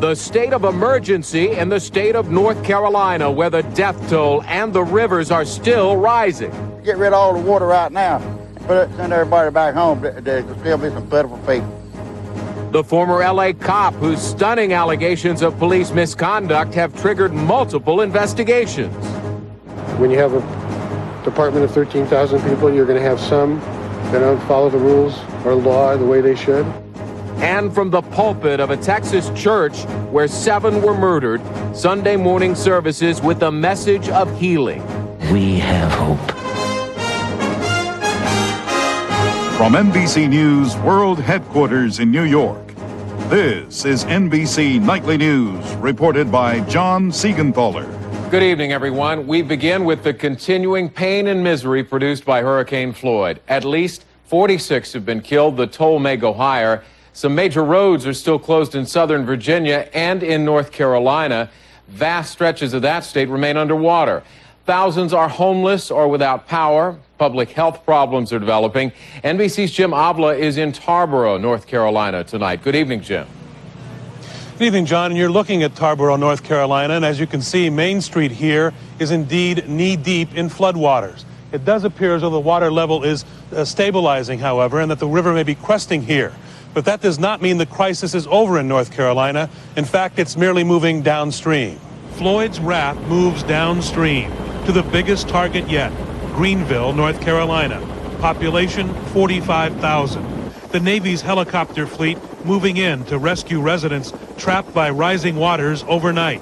The state of emergency in the state of North Carolina, where the death toll and the rivers are still rising. Get rid of all the water right now. Send everybody back home. There could still be some pitiful people. The former L.A. cop whose stunning allegations of police misconduct have triggered multiple investigations. When you have a department of 13,000 people, you're going to have some that don't follow the rules or law the way they should. And from the pulpit of a Texas church where 7 were murdered, Sunday morning services with a message of healing. We have hope. From NBC News World Headquarters in New York, this is NBC Nightly News, reported by John Seigenthaler. Good evening, everyone. We begin with the continuing pain and misery produced by Hurricane Floyd. At least 46 have been killed. The toll may go higher. Some major roads are still closed in southern Virginia and in North Carolina. Vast stretches of that state remain underwater. Thousands are homeless or without power. Public health problems are developing. NBC's Jim Avila is in Tarboro, North Carolina tonight. Good evening, Jim. Good evening, John. And you're looking at Tarboro, North Carolina, and as you can see, Main Street here is indeed knee-deep in floodwaters. It does appear as though the water level is stabilizing, however, and that the river may be cresting here. But that does not mean the crisis is over in North Carolina. In fact, it's merely moving downstream. Floyd's wrath moves downstream to the biggest target yet, Greenville, North Carolina. Population 45,000. The Navy's helicopter fleet moving in to rescue residents trapped by rising waters overnight,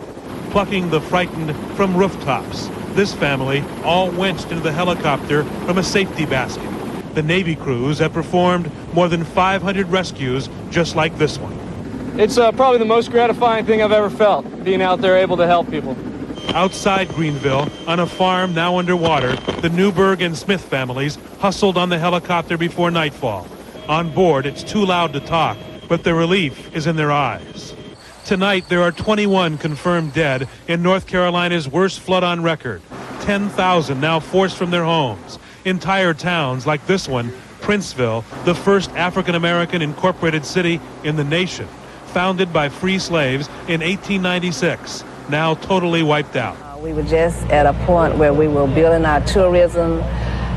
plucking the frightened from rooftops. This family all winched into the helicopter from a safety basket. The Navy crews have performed more than 500 rescues just like this one. It's probably the most gratifying thing I've ever felt, being out there able to help people. Outside Greenville, on a farm now underwater, the Newberg and Smith families hustled on the helicopter before nightfall. On board, it's too loud to talk, but the relief is in their eyes. Tonight, there are 21 confirmed dead in North Carolina's worst flood on record. 10,000 now forced from their homes. Entire towns like this one, Princeville, the first African-American incorporated city in the nation, founded by free slaves in 1896, now totally wiped out. We were just at a point where we were building our tourism,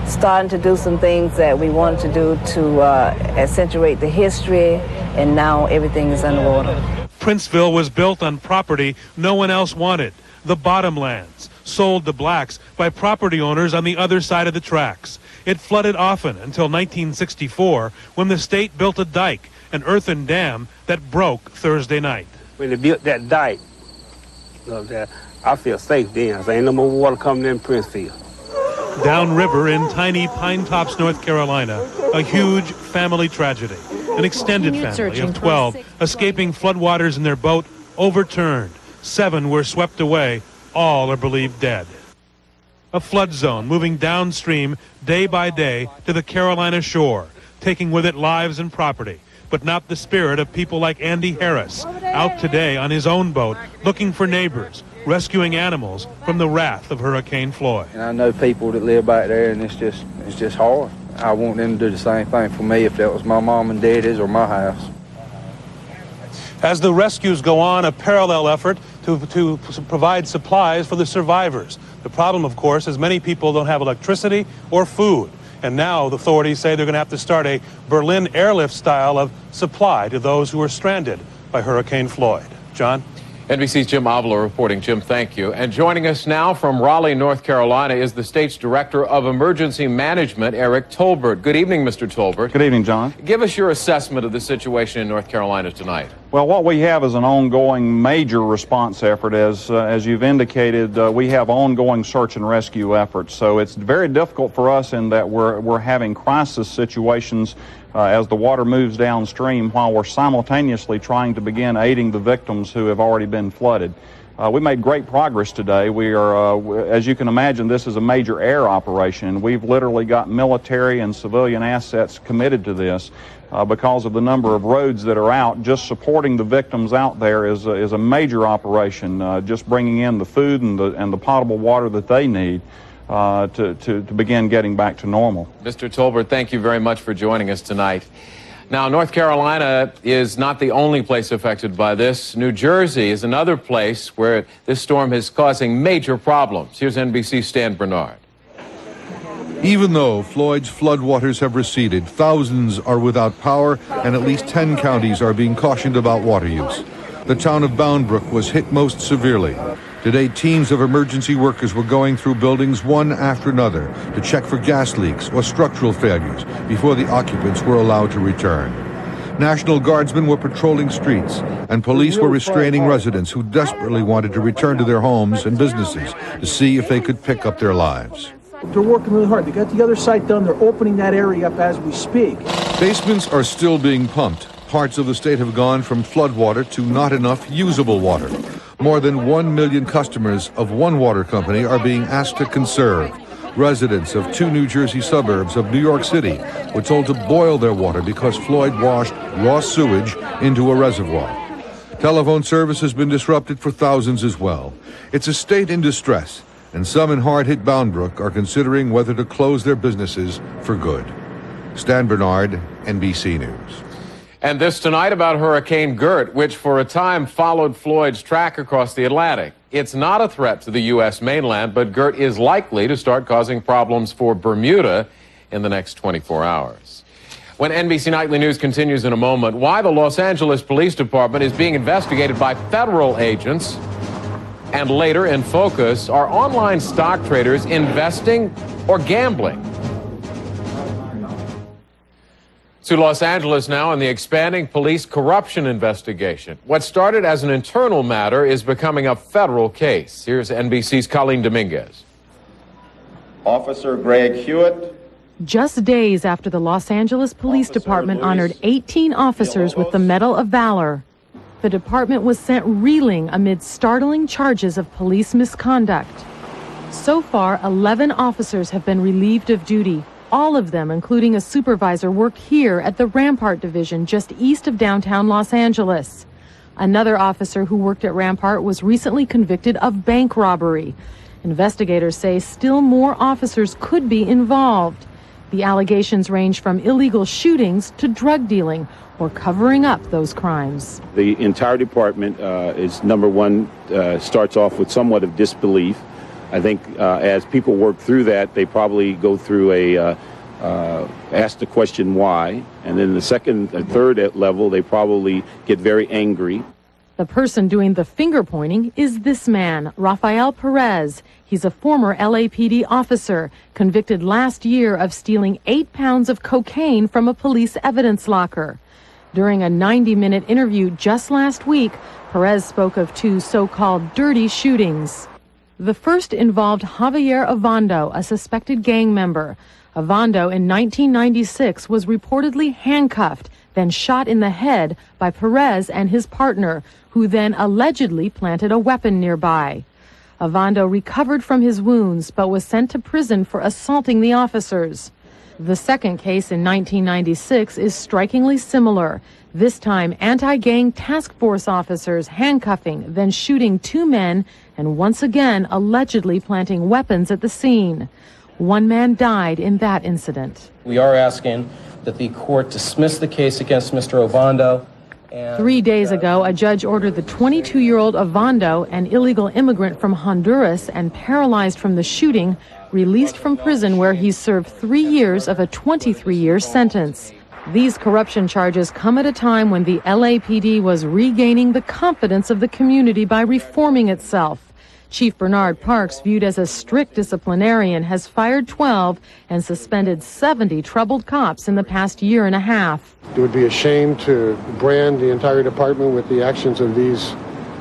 starting to do some things that we wanted to do to accentuate the history, and now everything is underwater. Princeville was built on property no one else wanted, the bottomlands, sold to blacks by property owners on the other side of the tracks. It flooded often until 1964, when the state built a dike, an earthen dam that broke Thursday night. When they built that dike, I feel safe then. There ain't no more water coming in Princeville. Downriver in tiny Pine Tops, North Carolina, a huge family tragedy. An extended family of 12 escaping floodwaters in their boat overturned. 7 were swept away. All are believed dead. A flood zone moving downstream day by day to the Carolina shore, taking with it lives and property, but not the spirit of people like Andy Harris, out today on his own boat, looking for neighbors, rescuing animals from the wrath of Hurricane Floyd. And I know people that live back there, and it's just hard. I want them to do the same thing for me if that was my mom and daddy's or my house. As the rescues go on, a parallel effort to provide supplies for the survivors. The problem, of course, is many people don't have electricity or food. And now the authorities say they're going to have to start a Berlin airlift style of supply to those who are stranded by Hurricane Floyd. John? NBC's Jim Avila reporting. Jim, thank you. And joining us now from Raleigh, North Carolina, is the state's Director of Emergency Management, Eric Tolbert. Good evening, Mr. Tolbert. Good evening, John. Give us your assessment of the situation in North Carolina tonight. Well, what we have is an ongoing major response effort. As you've indicated, we have ongoing search and rescue efforts. So it's very difficult for us in that we're having crisis situations as the water moves downstream while we're simultaneously trying to begin aiding the victims who have already been flooded. We made great progress today. We are, as you can imagine, this is a major air operation. We've literally got military and civilian assets committed to this because of the number of roads that are out. Just supporting the victims out there is a major operation, just bringing in the food and the potable water that they need to begin getting back to normal. Mr. Tolbert, thank you very much for joining us tonight. Now, North Carolina is not the only place affected by this. New Jersey is another place where this storm is causing major problems. Here's NBC's Stan Bernard. Even though Floyd's floodwaters have receded, thousands are without power, and at least 10 counties are being cautioned about water use. The town of Bound Brook was hit most severely. Today, teams of emergency workers were going through buildings one after another to check for gas leaks or structural failures before the occupants were allowed to return. National Guardsmen were patrolling streets, and police were restraining residents who desperately wanted to return to their homes and businesses to see if they could pick up their lives. They're working really hard. They got the other site done. They're opening that area up as we speak. Basements are still being pumped. Parts of the state have gone from floodwater to not enough usable water. More than 1 million customers of one water company are being asked to conserve. Residents of 2 New Jersey suburbs of New York City were told to boil their water because Floyd washed raw sewage into a reservoir. Telephone service has been disrupted for thousands as well. It's a state in distress, and some in hard-hit Bound Brook are considering whether to close their businesses for good. Stan Bernard, NBC News. And this tonight about Hurricane Gert, which for a time followed Floyd's track across the Atlantic. It's not a threat to the U.S. mainland, but Gert is likely to start causing problems for Bermuda in the next 24 hours. When NBC Nightly News continues in a moment, why the Los Angeles Police Department is being investigated by federal agents. And later in focus, are online stock traders investing or gambling? To Los Angeles now and the expanding police corruption investigation. What started as an internal matter is becoming a federal case. Here's NBC's Colleen Dominguez. Officer Greg Hewitt. Just days after the Los Angeles Police Department honored 18 officers with the Medal of Valor, the department was sent reeling amid startling charges of police misconduct. So far, 11 officers have been relieved of duty. All of them, including a supervisor, worked here at the Rampart Division just east of downtown Los Angeles. Another officer who worked at Rampart was recently convicted of bank robbery. Investigators say still more officers could be involved. The allegations range from illegal shootings to drug dealing or covering up those crimes. The entire department is, number one, starts off with somewhat of disbelief. I think as people work through that, they probably go through ask the question why, and then the second and third level, they probably get very angry. The person doing the finger pointing is this man, Rafael Perez. He's a former LAPD officer, convicted last year of stealing 8 pounds of cocaine from a police evidence locker. During a 90-minute interview just last week, Perez spoke of 2 so-called dirty shootings. The first involved Javier Ovando, a suspected gang member. Ovando in 1996 was reportedly handcuffed, then shot in the head by Perez and his partner, who then allegedly planted a weapon nearby. Ovando recovered from his wounds but was sent to prison for assaulting the officers. The second case in 1996 is strikingly similar. This time, anti-gang task force officers handcuffing, then shooting 2 men, and once again allegedly planting weapons at the scene. 1 man died in that incident. We are asking that the court dismiss the case against Mr. Ovando. 3 days ago, a judge ordered the 22-year-old Ovando, an illegal immigrant from Honduras and paralyzed from the shooting, released from prison where he served 3 years of a 23-year sentence. These corruption charges come at a time when the LAPD was regaining the confidence of the community by reforming itself. Chief Bernard Parks, viewed as a strict disciplinarian, has fired 12 and suspended 70 troubled cops in the past year and a half. It would be a shame to brand the entire department with the actions of these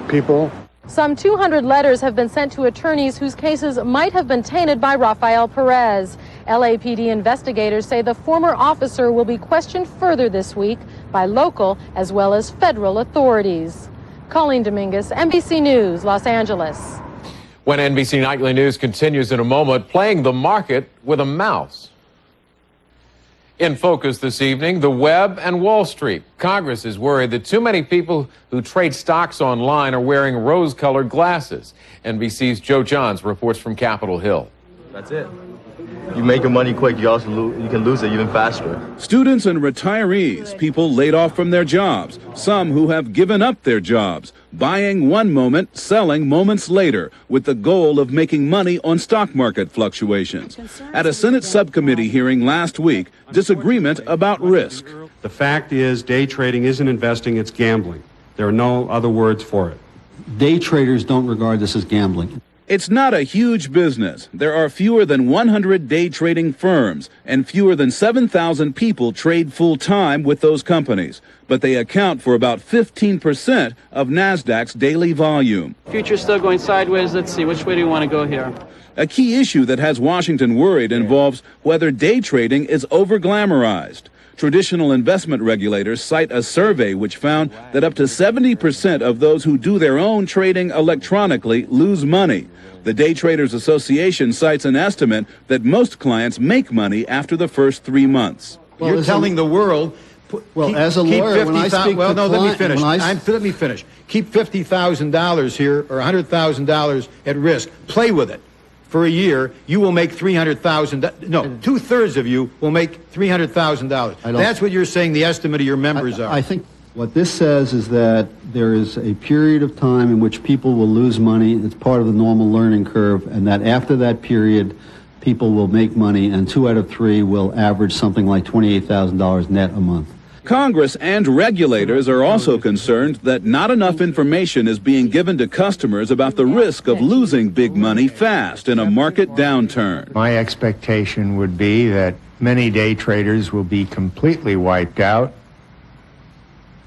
people. Some 200 letters have been sent to attorneys whose cases might have been tainted by Rafael Perez. LAPD investigators say the former officer will be questioned further this week by local as well as federal authorities. Colleen Dominguez, NBC News, Los Angeles. When NBC Nightly News continues in a moment, playing the market with a mouse. In focus this evening, the web and Wall Street. Congress is worried that too many people who trade stocks online are wearing rose-colored glasses. NBC's Joe Johns reports from Capitol Hill. That's it. you make your money quick, you can lose it even faster. Students and retirees, people laid off from their jobs, some who have given up their jobs, buying one moment, selling moments later, with the goal of making money on stock market fluctuations. At a Senate subcommittee hearing last week, disagreement about risk. The fact is, day trading isn't investing, it's gambling. There are no other words for it. Day traders don't regard this as gambling. It's not a huge business. There are fewer than 100 day trading firms, and fewer than 7,000 people trade full-time with those companies. But they account for about 15% of NASDAQ's daily volume. Future's still going sideways. Let's see, which way do you want to go here? A key issue that has Washington worried involves whether day trading is over-glamorized. Traditional investment regulators cite a survey which found that up to 70% of those who do their own trading electronically lose money. The Day Traders Association cites an estimate that most clients make money after the first 3 months. Well, you're telling the world... as a lawyer, when I speak well, no, let me finish. Keep $50,000 here or $100,000 at risk. Play with it. For a year, you will make $300,000. No, 2/3 of you will make $300,000. That's what you're saying the estimate of your members are. I think what this says is that there is a period of time in which people will lose money. It's part of the normal learning curve, and that after that period, people will make money, and 2 out of 3 will average something like $28,000 net a month. Congress and regulators are also concerned that not enough information is being given to customers about the risk of losing big money fast in a market downturn. My expectation would be that many day traders will be completely wiped out,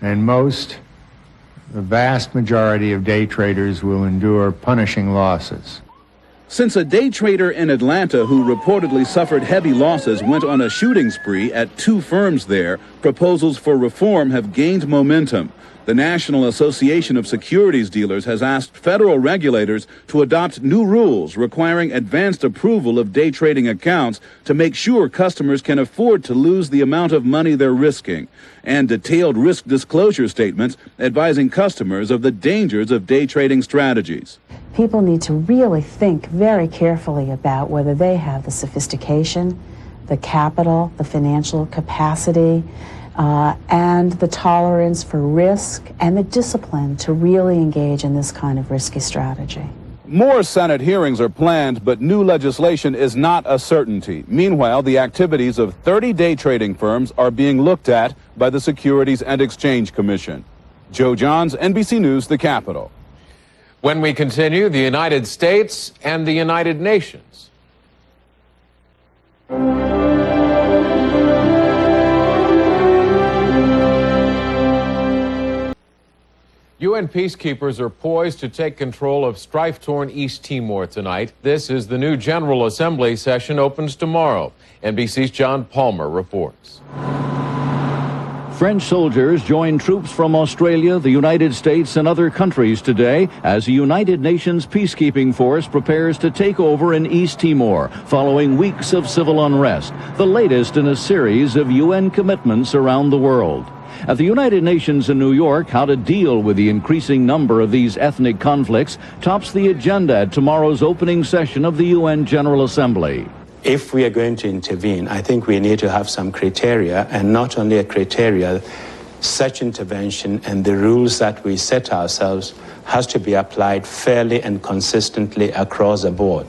and the vast majority of day traders will endure punishing losses. Since a day trader in Atlanta who reportedly suffered heavy losses went on a shooting spree at 2 firms there, proposals for reform have gained momentum. The National Association of Securities Dealers has asked federal regulators to adopt new rules requiring advanced approval of day trading accounts to make sure customers can afford to lose the amount of money they're risking, and detailed risk disclosure statements advising customers of the dangers of day trading strategies. People need to really think very carefully about whether they have the sophistication, the capital, the financial capacity, and the tolerance for risk and the discipline to really engage in this kind of risky strategy. More Senate hearings are planned, but new legislation is not a certainty. Meanwhile, the activities of 30 day trading firms are being looked at by the Securities and Exchange Commission. Joe Johns, NBC News, the Capitol. When we continue, the United States and the United Nations. UN peacekeepers are poised to take control of strife-torn East Timor tonight. This is the new General Assembly session opens tomorrow. NBC's John Palmer reports. French soldiers join troops from Australia, the United States, and other countries today as a United Nations peacekeeping force prepares to take over in East Timor following weeks of civil unrest, the latest in a series of UN commitments around the world. At the United Nations in New York, how to deal with the increasing number of these ethnic conflicts tops the agenda at tomorrow's opening session of the UN General Assembly. If we are going to intervene, I think we need to have some criteria, and not only a criteria, such intervention and the rules that we set ourselves has to be applied fairly and consistently across the board.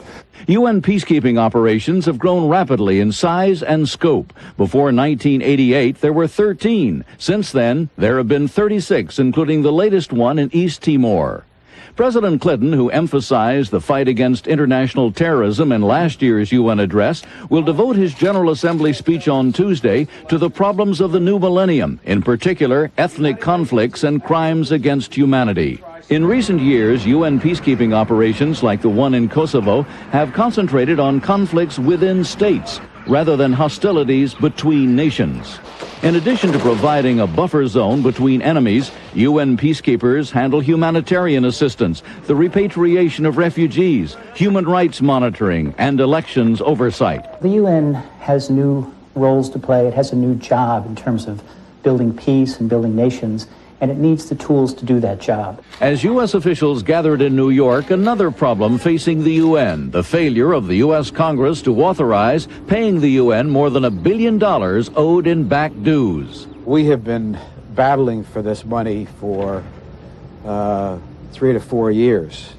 UN peacekeeping operations have grown rapidly in size and scope. Before 1988, there were 13. Since then, there have been 36, including the latest one in East Timor. President Clinton, who emphasized the fight against international terrorism in last year's UN address, will devote his General Assembly speech on Tuesday to the problems of the new millennium, in particular ethnic conflicts and crimes against humanity. In recent years, UN peacekeeping operations like the one in Kosovo have concentrated on conflicts within states rather than hostilities between nations. In addition to providing a buffer zone between enemies, UN peacekeepers handle humanitarian assistance, the repatriation of refugees, human rights monitoring, and elections oversight. The UN has new roles to play. It has a new job in terms of building peace and building nations. and it needs the tools to do that job. As U.S. officials gathered in New York, another problem facing the UN, the failure of the U.S. Congress to authorize paying the UN more than $1 billion owed in back dues. We have been battling for this money for 3 to 4 years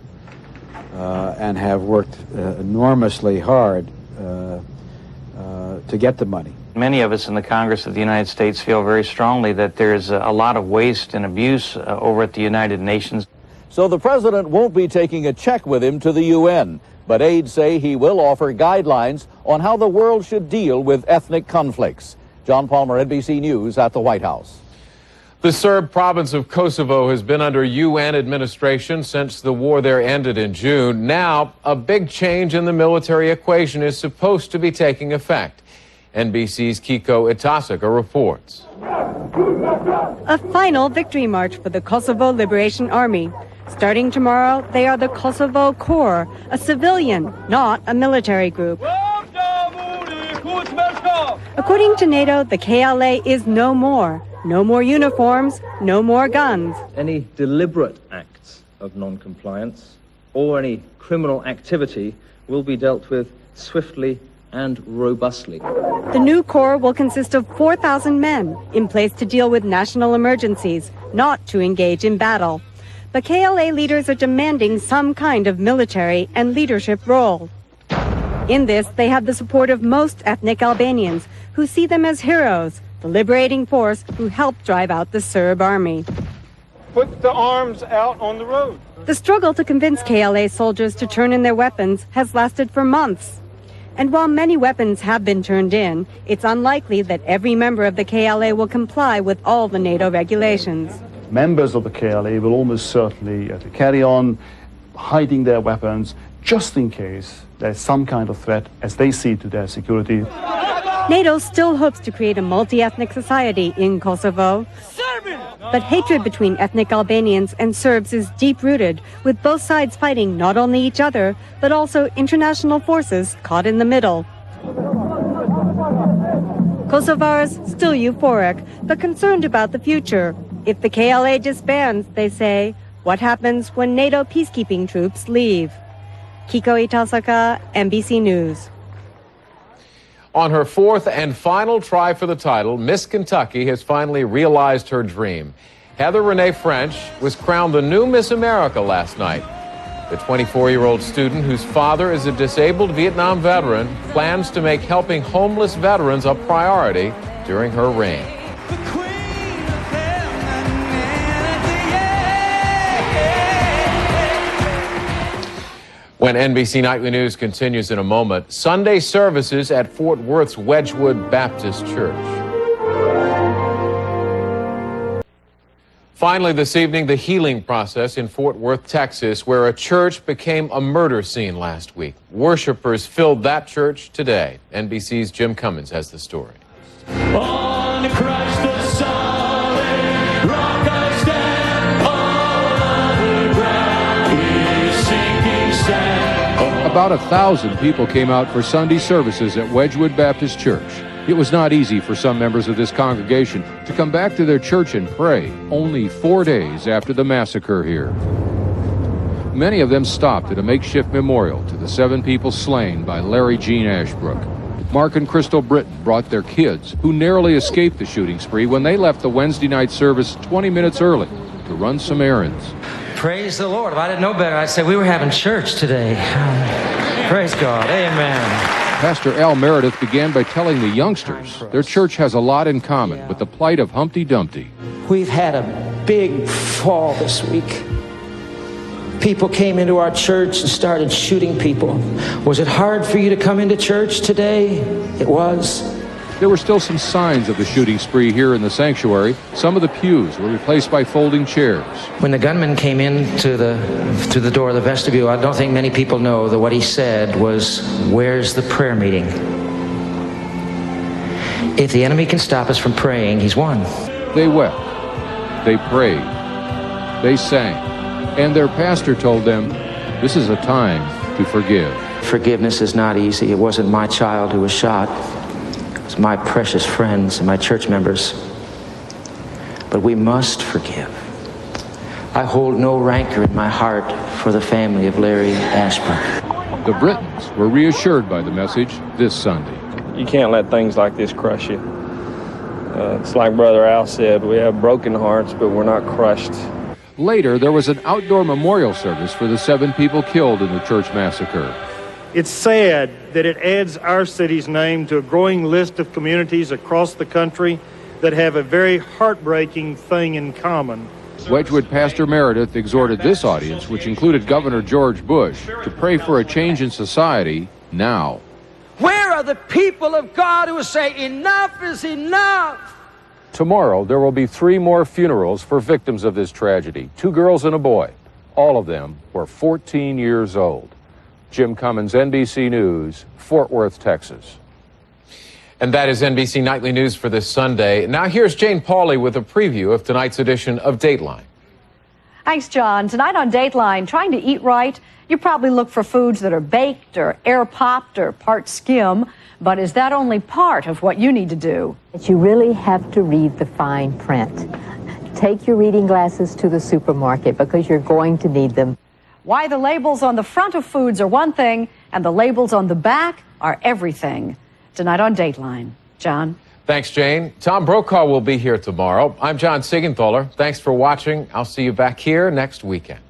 and have worked enormously hard to get the money. Many of us in the Congress of the United States feel very strongly that there's a lot of waste and abuse over at the United Nations. So the president won't be taking a check with him to the UN, but aides say he will offer guidelines on how the world should deal with ethnic conflicts. John Palmer, NBC News at the White House. The Serb province of Kosovo has been under UN administration since the war there ended in June. Now, a big change in the military equation is supposed to be taking effect. NBC's Kiko Itasaka reports. A final victory march for the Kosovo Liberation Army. Starting tomorrow, they are the Kosovo Corps, a civilian, not a military group. According to NATO, the KLA is no more. No more uniforms, no more guns. Any deliberate acts of non-compliance or any criminal activity will be dealt with swiftly and robustly. The new corps will consist of 4,000 men in place to deal with national emergencies, not to engage in battle. But KLA leaders are demanding some kind of military and leadership role. In this, they have the support of most ethnic Albanians, who see them as heroes, the liberating force who helped drive out the Serb army. Put the arms out on the road. The struggle to convince KLA soldiers to turn in their weapons has lasted for months. And while many weapons have been turned in, it's unlikely that every member of the KLA will comply with all the NATO regulations. Members of the KLA will almost certainly carry on hiding their weapons just in case there's some kind of threat as they see to their security. NATO still hopes to create a multi-ethnic society in Kosovo. But hatred between ethnic Albanians and Serbs is deep-rooted, with both sides fighting not only each other, but also international forces caught in the middle. Kosovars still euphoric, but concerned about the future. If the KLA disbands, they say, what happens when NATO peacekeeping troops leave? Kiko Itasaka, NBC News. On her fourth and final try for the title, Miss Kentucky has finally realized her dream. Heather Renee French was crowned the new Miss America last night. The 24-year-old student, whose father is a disabled Vietnam veteran, plans to make helping homeless veterans a priority during her reign. When NBC Nightly News continues in a moment, Sunday services at Fort Worth's Wedgwood Baptist Church. Finally this evening, the healing process in Fort Worth, Texas, where a church became a murder scene last week. Worshippers filled that church today. NBC's Jim Cummins has the story. On Christ the solid rock I stand, all other ground is sinking sand. About 1,000 people came out for Sunday services at Wedgwood Baptist Church. It was not easy for some members of this congregation to come back to their church and pray only 4 days after the massacre here. Many of them stopped at a makeshift memorial to the 7 people slain by Larry Jean Ashbrook. Mark and Crystal Britton brought their kids, who narrowly escaped the shooting spree when they left the Wednesday night service 20 minutes early to run some errands. Praise the Lord. If I didn't know better, I'd say we were having church today. Praise God. Amen. Pastor Al Meredith began by telling the youngsters their church has a lot in common with the plight of Humpty Dumpty. We've had a big fall this week. People came into our church and started shooting people. Was it hard for you to come into church today? It was. There were still some signs of the shooting spree here in the sanctuary. Some of the pews were replaced by folding chairs. When the gunman came in to the door of the vestibule, I don't think many people know that what he said was, "Where's the prayer meeting?" If the enemy can stop us from praying, he's won. They wept. They prayed. They sang. And their pastor told them, this is a time to forgive. Forgiveness is not easy. It wasn't my child who was shot. It was my precious friends and my church members. but we must forgive. I hold no rancor in my heart for the family of Larry Ashburn. The Britons were reassured by the message this Sunday. You can't let things like this crush you. It's like Brother Al said, we have broken hearts, but we're not crushed. Later, there was an outdoor memorial service for the 7 people killed in the church massacre. It's sad that it adds our city's name to a growing list of communities across the country that have a very heartbreaking thing in common. Wedgwood Pastor Meredith exhorted this audience, which included Governor George Bush, to pray for a change in society now. Where are the people of God who say enough is enough? Tomorrow, there will be 3 more funerals for victims of this tragedy, 2 girls and a boy. All of them were 14 years old. Jim Cummins, NBC News, Fort Worth, Texas. And that is NBC Nightly News for this Sunday. Now here's Jane Pauley with a preview of tonight's edition of Dateline. Thanks, John. Tonight on Dateline, trying to eat right, you probably look for foods that are baked or air-popped or part skim. But is that only part of what you need to do? You really have to read the fine print. Take your reading glasses to the supermarket because you're going to need them. Why the labels on the front of foods are one thing and the labels on the back are everything. Tonight on Dateline. John? Thanks, Jane. Tom Brokaw will be here tomorrow. I'm John Seigenthaler. Thanks for watching. I'll see you back here next weekend.